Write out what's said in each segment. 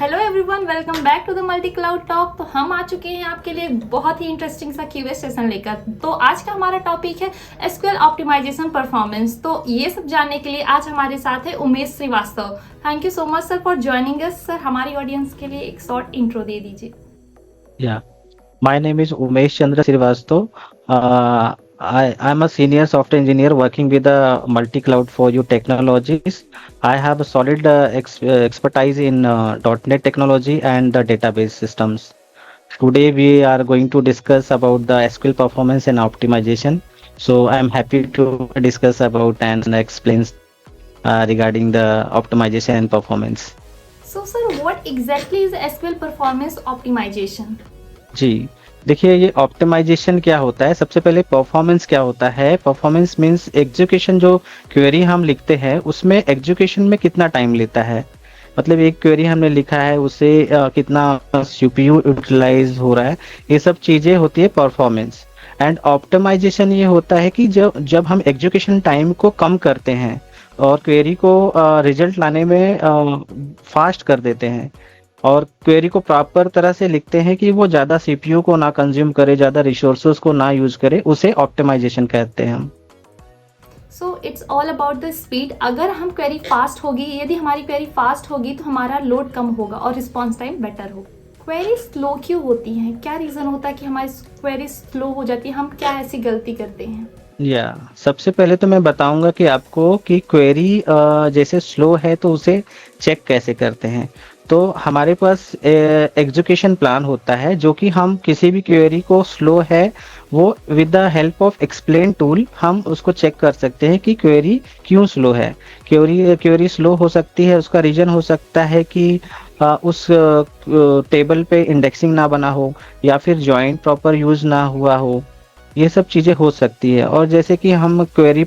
Hello everyone, welcome back to the multi cloud talk. तो हम आ चुके हैं आपके लिए बहुत ही इंटरेस्टिंग सा क्यूए सेशन लेकर। तो आज का हमारा टॉपिक है एसक्यूएल ऑप्टिमाइजेशन परफॉर्मेंस। तो ये सब जानने के लिए आज हमारे साथ है Umesh Srivastava. Thank you so much sir for joining us. Sir, हमारी ऑडियंस के लिए एक शॉर्ट इंट्रो दे दीजिए। Yeah, my name is Umesh Chandra Srivastav. I'm a senior software engineer working with the multi-cloud for you technologies. I have a solid expertise in .NET technology and the database systems. Today we are going to discuss about the SQL performance and optimization. So I'm happy to discuss about and explain regarding the optimization and performance. So sir, what exactly is SQL performance optimization? जी, देखिए ये optimisation क्या होता है। सबसे पहले performance क्या होता है। परफॉर्मेंस मींस एग्जीक्यूशन, जो क्वेरी हम लिखते हैं उसमें एग्जीक्यूशन में कितना टाइम लेता है। मतलब एक क्वेरी हमने लिखा है उसे कितना सीपीयू यूटिलाइज हो रहा है, ये सब चीजें होती है परफॉर्मेंस। एंड ऑप्टिमाइजेशन ये होता है कि जब हम एग्जीक्यूशन टाइम को कम करते हैं और क्वेरी को रिजल्ट लाने में फास्ट कर देते हैं और क्वेरी को प्रॉपर तरह से लिखते हैं कि वो ज़्यादा सीपीयू को ना कंज्यूम करे, ज़्यादा रिसोर्सेज को ना यूज करे, उसे ऑप्टिमाइजेशन कहते हैं हम। So it's all about the speed. अगर हम क्वेरी फास्ट होगी, यदि हमारी क्वेरी फास्ट होगी तो हमारा लोड कम होगा और रिस्पॉन्स टाइम बेटर होगा। क्वेरी स्लो क्यों होती हैं? क्या रीज़न होता है कि हमारी क्वेरी स्लो हो जाती है? हम क्या ऐसी गलती करते हैं? सबसे पहले तो मैं बताऊंगा कि आपको कि क्वेरी जैसे स्लो है तो उसे चेक कैसे करते हैं। तो हमारे पास एग्जीक्यूशन प्लान होता है जो कि हम किसी भी क्वेरी को स्लो है वो with the help of explain tool हम उसको चेक कर सकते हैं कि क्वेरी क्यों स्लो है। क्वेरी स्लो हो सकती है, उसका रीजन हो सकता है कि उस टेबल पे इंडेक्सिंग ना बना हो या फिर जॉइंट प्रॉपर यूज ना हुआ हो, ये सब चीज़ें हो सकती है। और जैसे कि हम क्वेरी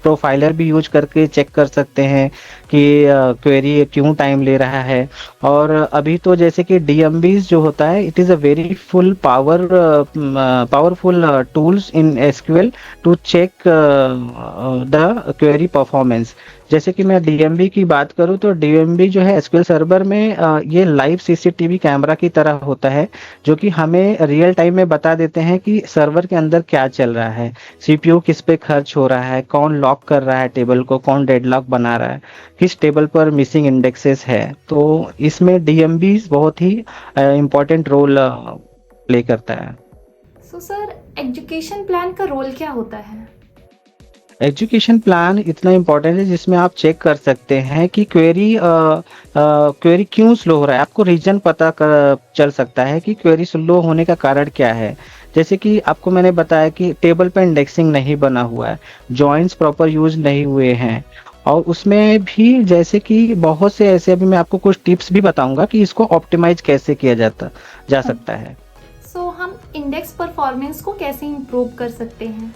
प्रोफाइलर भी यूज करके चेक कर सकते हैं कि क्वेरी क्यों टाइम ले रहा है। और अभी तो जैसे कि डीएमबीज जो होता है, it is a very full powerful tools in SQL to check the query performance. जैसे कि मैं डीएमबी की बात करूं तो डीएमबी जो है एसक्यूएल सर्वर में ये लाइव सीसीटीवी कैमरा की तरह होता है जो कि हमें रियल टाइम में बता देते हैं कि सर्वर के अंदर क्या चल रहा है, सीपीयू किस पे खर्च हो रहा है, कौन लॉक कर रहा है टेबल को, कौन डेडलॉक बना रहा है, किस टेबल पर मिसिंग इंडेक्सेस है। तो इसमें डीएमबी बहुत ही इम्पोर्टेंट रोल प्ले करता है। सो सर, एजुकेशन प्लान का रोल क्या होता है? एजुकेशन प्लान इतना इम्पोर्टेंट है जिसमें आप चेक कर सकते हैं कि क्वेरी क्यों स्लो हो रहा है। आपको रीजन चल सकता है कि क्वेरी स्लो होने का कारण क्या है। जैसे कि आपको मैंने बताया कि टेबल पे इंडेक्सिंग नहीं बना हुआ है, जॉइंट्स प्रॉपर यूज नहीं हुए हैं, और उसमें भी जैसे कि बहुत से ऐसे, अभी मैं आपको कुछ टिप्स भी बताऊंगा कि इसको ऑप्टिमाइज कैसे किया जा सकता है। सो हम इंडेक्स परफॉर्मेंस को कैसे इम्प्रूव कर सकते हैं?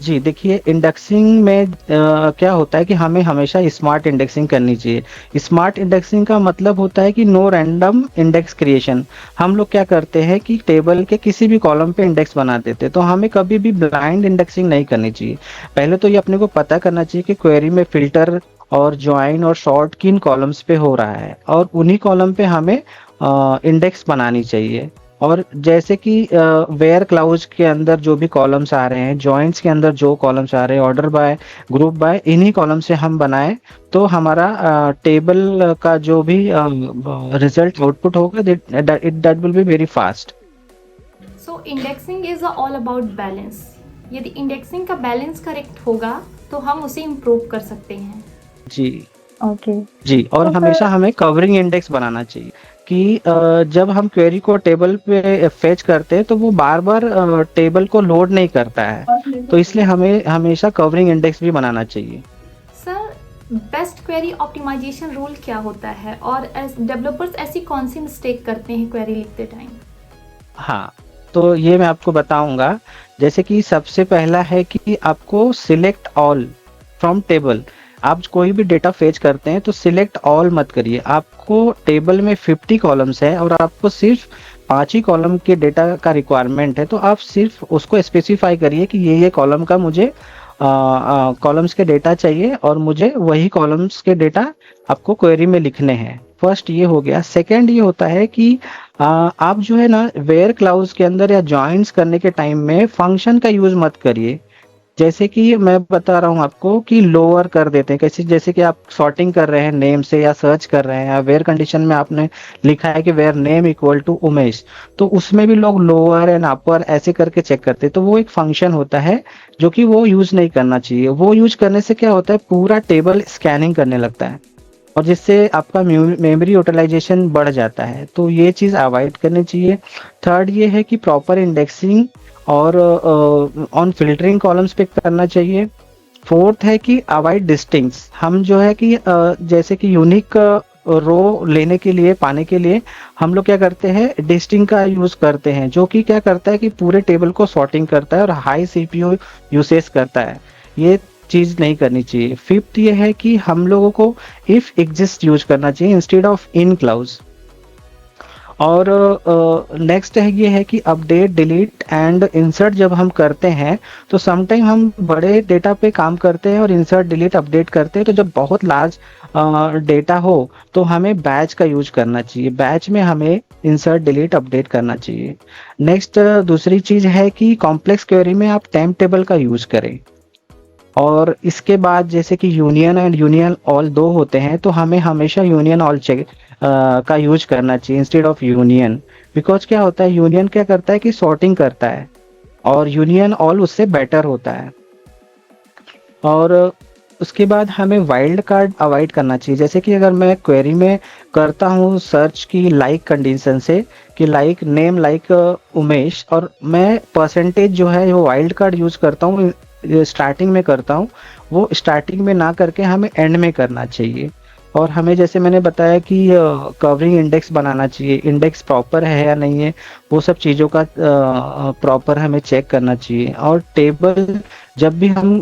जी, देखिए इंडेक्सिंग में क्या होता है कि हमें हमेशा स्मार्ट इंडेक्सिंग करनी चाहिए। स्मार्ट इंडेक्सिंग का मतलब होता है कि नो रैंडम इंडेक्स क्रिएशन। हम लोग क्या करते हैं कि टेबल के किसी भी कॉलम पे इंडेक्स बना देते हैं, तो हमें कभी भी ब्लाइंड इंडेक्सिंग नहीं करनी चाहिए। पहले तो ये अपने को पता करना चाहिए कि क्वेरी में फिल्टर और ज्वाइन और शॉर्ट किन कॉलम्स पे हो रहा है और उन्हीं कॉलम पे हमें इंडेक्स बनानी चाहिए। और जैसे कि वेयर क्लाउज के अंदर जो भी कॉलम्स आ रहे हैं, जॉइंट्स के अंदर जो कॉलम्स आ रहे हैं, ऑर्डर बाय, ग्रुप बाय, इन्हीं कॉलम से हम बनाएं तो हमारा टेबल का जो भी रिजल्ट आउटपुट होगा that will be very fast. So indexing is all about balance. यदि इंडेक्सिंग का बैलेंस करेक्ट होगा तो हम उसे इम्प्रूव कर सकते हैं। जी ओके। जी, और तो हमेशा हमें कवरिंग इंडेक्स बनाना चाहिए कि जब हम क्वेरी को टेबल पे फेच करते हैं तो वो बार बार टेबल को लोड नहीं करता है, तो इसलिए हमें हमेशा कवरिंग इंडेक्स भी बनाना चाहिए। Sir, best query optimization rule क्या होता है और डेवलपर्स ऐसी कौन सी मिस्टेक करते हैं क्वेरी लिखते टाइम? हाँ, तो ये मैं आपको बताऊंगा। जैसे कि सबसे पहला है कि आपको सिलेक्ट ऑल फ्रॉम टेबल। आप कोई भी डेटा फेच करते हैं तो सिलेक्ट ऑल मत करिए। आपको टेबल में 50 कॉलम्स है और आपको सिर्फ 5 ही कॉलम के डेटा का रिक्वायरमेंट है, तो आप सिर्फ उसको स्पेसिफाई करिए कि ये कॉलम का मुझे कॉलम्स के डेटा चाहिए और मुझे वही कॉलम्स के डेटा आपको क्वेरी में लिखने हैं। फर्स्ट ये हो गया। सेकंड ये होता है कि आप जो है ना वेयर क्लाउज के अंदर या जॉइंट्स करने के टाइम में फंक्शन का यूज मत करिए। जैसे कि मैं बता रहा हूँ आपको कि लोअर कर देते हैं कैसे, जैसे कि आप सॉर्टिंग कर रहे हैं नेम से या सर्च कर रहे हैं या वेयर कंडीशन में आपने लिखा है कि where name equal to Umesh, तो उसमें भी लोग लोअर एंड अपर ऐसे करके चेक करते हैं। तो वो एक फंक्शन होता है जो कि वो यूज नहीं करना चाहिए। वो यूज करने से क्या होता है, पूरा टेबल स्कैनिंग करने लगता है और जिससे आपका मेमोरी यूटिलाइजेशन बढ़ जाता है। तो ये चीज़ अवॉइड करनी चाहिए। थर्ड ये है कि प्रॉपर इंडेक्सिंग और ऑन फिल्टरिंग कॉलम्स पे करना चाहिए। फोर्थ है कि अवॉइड डिस्टिंक्ट्स। हम जो है कि जैसे कि यूनिक रो लेने के लिए पाने के लिए हम लोग क्या करते हैं, डिस्टिंग का यूज करते हैं, जो कि क्या करता है कि पूरे टेबल को सॉर्टिंग करता है और हाई सीपीयू यूसेज करता है। ये चीज नहीं करनी चाहिए। फिफ्थ ये है कि हम लोगों को इफ एग्जिस्ट यूज करना चाहिए इंस्टेड ऑफ इन क्लाउज। और नेक्स्ट है ये है कि अपडेट डिलीट एंड इंसर्ट जब हम करते हैं तो समटाइम हम बड़े डेटा पे काम करते हैं और इंसर्ट डिलीट अपडेट करते हैं। तो जब बहुत लार्ज डेटा हो तो हमें बैच का यूज करना चाहिए। बैच में हमें इंसर्ट डिलीट अपडेट करना चाहिए। नेक्स्ट दूसरी चीज है कि कॉम्प्लेक्स क्वेरी में आप टाइम टेबल का यूज करें। और इसके बाद जैसे कि यूनियन एंड यूनियन ऑल दो होते हैं तो हमें हमेशा यूनियन ऑल चेक का यूज करना चाहिए इंस्टेड ऑफ यूनियन। बिकॉज क्या होता है, यूनियन क्या करता है कि सॉर्टिंग करता है और यूनियन ऑल उससे बेटर होता है। और उसके बाद हमें वाइल्ड कार्ड अवॉइड करना चाहिए। जैसे कि अगर मैं क्वेरी में करता हूँ सर्च की लाइक कंडीशन से कि लाइक नेम लाइक उमेश, और मैं परसेंटेज जो है वो वाइल्ड कार्ड यूज करता हूँ, स्टार्टिंग में करता हूँ, वो स्टार्टिंग में ना करके हमें एंड में करना चाहिए। और हमें जैसे मैंने बताया कि कवरिंग इंडेक्स बनाना चाहिए, इंडेक्स प्रॉपर है या नहीं है, वो सब चीज़ों का प्रॉपर हमें चेक करना चाहिए। और टेबल जब भी हम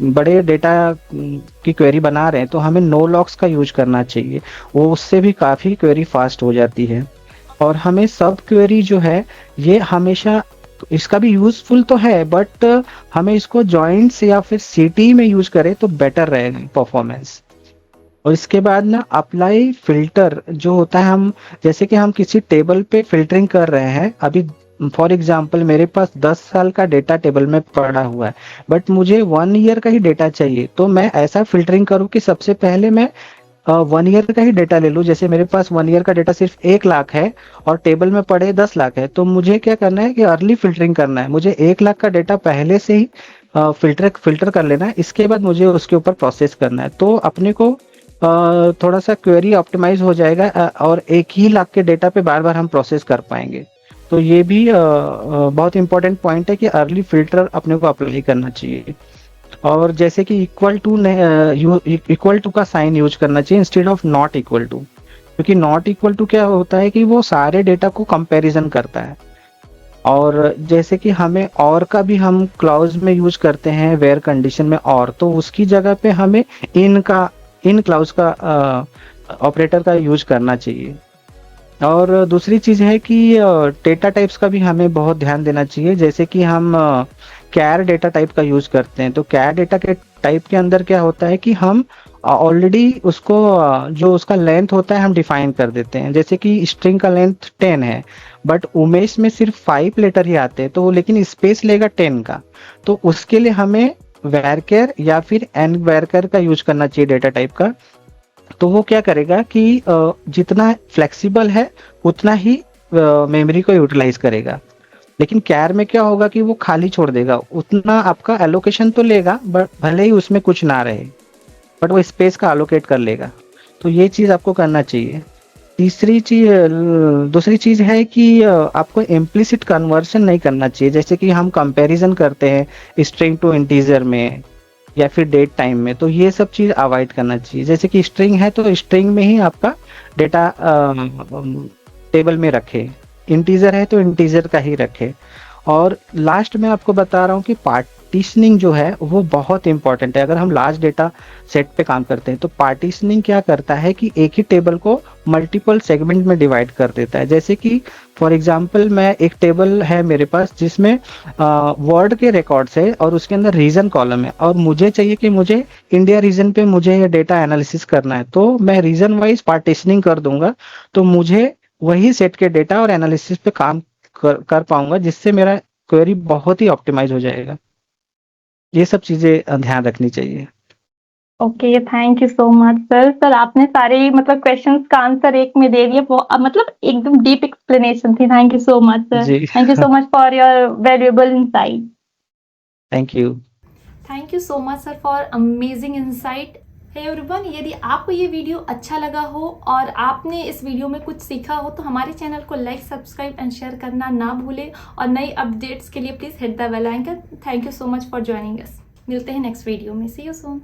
बड़े डेटा की क्वेरी बना रहे हैं तो हमें नो लॉक्स का यूज करना चाहिए, वो उससे भी काफ़ी क्वेरी फास्ट हो जाती है। और हमें सब क्वेरी जो है ये हमेशा, इसका भी यूजफुल तो है बट हमें इसको जॉइंट्स या फिर सीटी में यूज करें तो बेटर रहेगा परफॉर्मेंस। और इसके बाद ना अप्लाई फिल्टर जो होता है, हम जैसे कि हम किसी टेबल पे फिल्टरिंग कर रहे हैं। अभी फॉर एग्जांपल मेरे पास 10 साल का डेटा टेबल में पड़ा हुआ है बट मुझे 1 ईयर का ही डेटा चाहिए, तो मैं ऐसा फिल्टरिंग करूँ कि सबसे पहले मैं 1 ईयर का ही डेटा ले लूँ। जैसे मेरे पास 1 ईयर का डेटा सिर्फ 1 लाख है और टेबल में पड़े 10 लाख है, तो मुझे क्या करना है कि अर्ली फिल्टरिंग करना है। मुझे 1 लाख का डेटा पहले से ही फिल्टर कर लेना है, इसके बाद मुझे उसके ऊपर प्रोसेस करना है। तो अपने को थोड़ा सा क्वेरी ऑप्टिमाइज हो जाएगा और 1 ही लाख के डेटा पे बार बार हम प्रोसेस कर पाएंगे। तो ये भी बहुत इंपॉर्टेंट पॉइंट है कि अर्ली फिल्टर अपने को अप्लाई करना चाहिए। और जैसे कि इक्वल टू का साइन यूज करना चाहिए instead of not equal to, क्योंकि नॉट इक्वल टू क्या होता है कि वो सारे डेटा को कंपैरिजन करता है। और जैसे कि हमें और का भी हम क्लाउज में यूज करते हैं वेयर कंडीशन में, और तो उसकी जगह पे हमें इन क्लाउज का ऑपरेटर का यूज करना चाहिए। और दूसरी चीज है कि डेटा टाइप्स का भी हमें बहुत ध्यान देना चाहिए। जैसे कि हम कैर डेटा टाइप का यूज करते हैं, तो कैर डेटा के टाइप के अंदर क्या होता है कि हम ऑलरेडी उसको जो उसका लेंथ होता है हम डिफाइन कर देते हैं। जैसे कि स्ट्रिंग का लेंथ 10 है बट उमेश में सिर्फ 5 लेटर ही आते हैं, तो लेकिन स्पेस लेगा 10 का, तो उसके लिए हमें वैरकेर या फिर एन वैरकेर का यूज करना चाहिए डेटा टाइप का। तो वो क्या करेगा कि जितना फ्लेक्सिबल है उतना ही मेमोरी को यूटिलाइज करेगा। लेकिन कैर में क्या होगा कि वो खाली छोड़ देगा, उतना आपका एलोकेशन तो लेगा बट भले ही उसमें कुछ ना रहे, बट वो स्पेस का एलोकेट कर लेगा। तो ये चीज आपको करना चाहिए। दूसरी चीज है कि आपको इम्प्लिसिट कन्वर्शन नहीं करना चाहिए। जैसे कि हम कंपैरिजन करते हैं स्ट्रिंग टू इंटीजर में या फिर डेट टाइम में, तो ये सब चीज अवॉइड करना चाहिए। जैसे कि स्ट्रिंग है तो स्ट्रिंग में ही आपका डेटा टेबल में रखे, इंटीजर है तो इंटीजर का ही रखे। और लास्ट में आपको बता रहा हूँ कि पार्टीशनिंग जो है वो बहुत इंपॉर्टेंट है। अगर हम लार्ज डेटा सेट पे काम करते हैं तो पार्टीशनिंग क्या करता है कि एक ही टेबल को मल्टीपल सेगमेंट में डिवाइड कर देता है। जैसे कि फॉर एग्जांपल मैं एक टेबल है मेरे पास जिसमें वर्ड के रिकॉर्ड्स है और उसके अंदर रीजन कॉलम है, और मुझे चाहिए कि मुझे इंडिया रीजन पे मुझे ये डेटा एनालिसिस करना है, तो मैं रीजन वाइज पार्टीशनिंग कर दूंगा, तो मुझे वही सेट के डेटा और एनालिसिस पे काम कर पाऊंगा, जिससे मेरा क्वेरी बहुत ही ऑप्टिमाइज हो जाएगा। ये सब चीजें ध्यान रखनी चाहिए। Okay, thank you so much sir. Sir आपने सारे मतलब क्वेश्चंस का आंसर एक में दे दिया, मतलब एकदम डीप एक्सप्लेनेशन थी। Thank you so much sir. जी thank you so much for your valuable insight. Thank you. Thank you so much sir for amazing insight. Hey everyone, यदि आपको ये वीडियो अच्छा लगा हो और आपने इस वीडियो में कुछ सीखा हो तो हमारे चैनल को लाइक, सब्सक्राइब एंड शेयर करना ना भूलें, और नई अपडेट्स के लिए please hit the bell icon. Thank you so much for joining us. मिलते हैं नेक्स्ट वीडियो में। See you soon.